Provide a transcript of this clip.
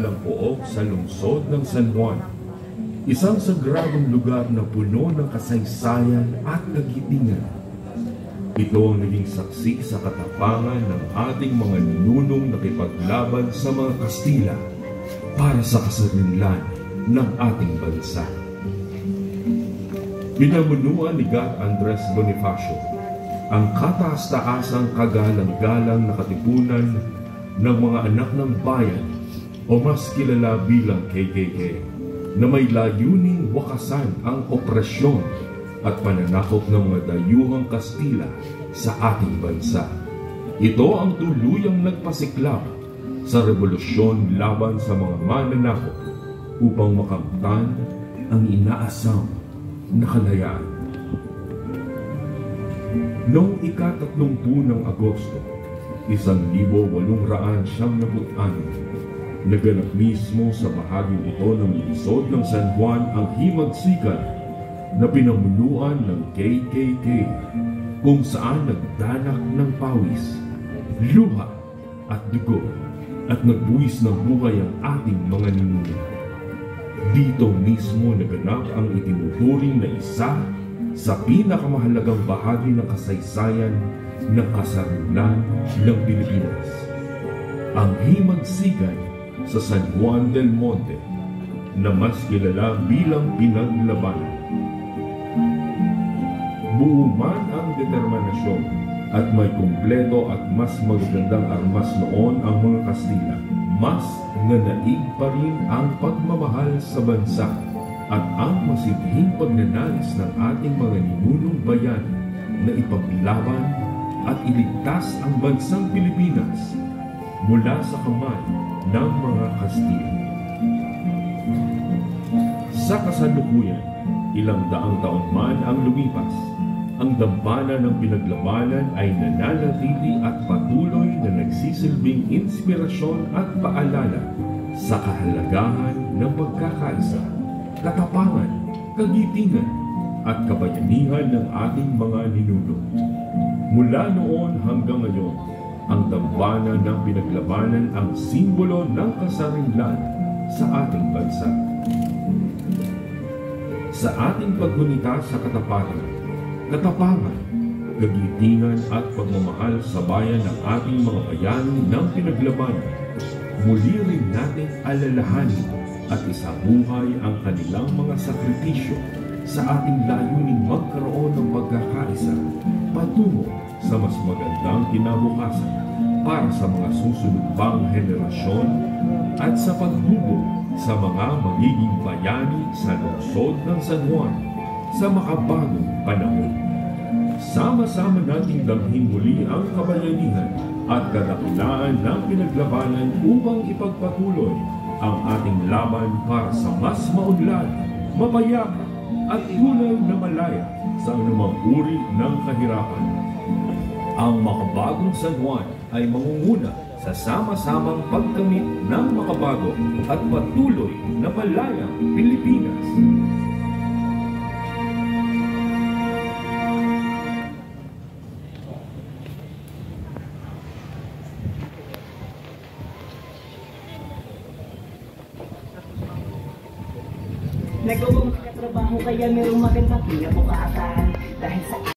Pook sa lungsod ng San Juan. Isang sagradong lugar na puno ng kasaysayan at kagitingan. Ito ang naging saksi sa katapangan ng ating mga ninunong nakipaglaban sa mga Kastila para sa kasarinlan ng ating bansa. Pinamunuan ni God Andres Bonifacio ang kataas-taasang kagalang-galang na katipunan ng mga anak ng bayan o mas kilala bilang KKK na may layuning wakasan ang opresyon at pananakop ng mga dayuhang Kastila sa ating bansa. Ito ang tuluyang nagpasiklab sa revolusyon laban sa mga mananakop upang makamtan ang inaasam na kalayaan. Noong ika-30 ng Agosto, 1896, naganap mismo sa bahaging ito ng lungsod ng San Juan ang himagsikan na pinamunuan ng KKK, kung saan nagdanak ng pawis, luha at dugo at nagbuwis ng buhay ang ating mga ninuno. Dito mismo naganap ang itinuturing na isa sa pinakamahalagang bahagi ng kasaysayan ng kasarinlan ng Pilipinas, ang himagsikan sa San Juan del Monte na mas kilala bilang Pinaglabanan. Buo man ang determinasyon at may kumpleto at mas magagandang armas noon ang mga Kastila, mas nanaig pa rin ang pagmamahal sa bansa at ang masidhing pagnanais ng ating mga ninunong bayan na ipaglaban at iligtas ang bansang Pilipinas mula sa kamay ng mga Kastila. Sa kasalukuyan, ilang daang taon man ang lumipas, ang dambana ng pinaglabanan ay nananatili at patuloy na nagsisilbing inspirasyon at paalala sa kahalagahan ng pagkakaisa, katapangan, kagitingan at kabayanihan ng ating mga ninuno. Mula noon hanggang ngayon, ang dambana ng pinaglabanan ang simbolo ng kasarinlan sa ating bansa. Sa ating paggunita sa katapatan, katapangan, kagitingan at pagmamahal sa bayan ng ating mga bayani ng pinaglabanan, muli rin natin alalahanin at isabuhay ang kanilang mga sakripisyo sa ating layuning magkaroon ng pagkakaisa patungo sa mas magandang kinabukasan para sa mga susunod pang henerasyon at sa paghubog sa mga magiging bayani sa lungsod ng San Juan sa makabagong panahon. Sama-sama nating damhin muli ang kabayanihan at kadakilaan ng pinaglabanan upang ipagpatuloy ang ating laban para sa mas maunlad, mapayapa at tunay na malaya sa anumang uri ng kahirapan. Ang makabagong San Juan ay mangunguna sa sama-samang pagkamit ng makabago at patuloy na malayang Pilipinas. Nagawa mo sa katrabaho kaya merong magandang kinabukasan dahil sa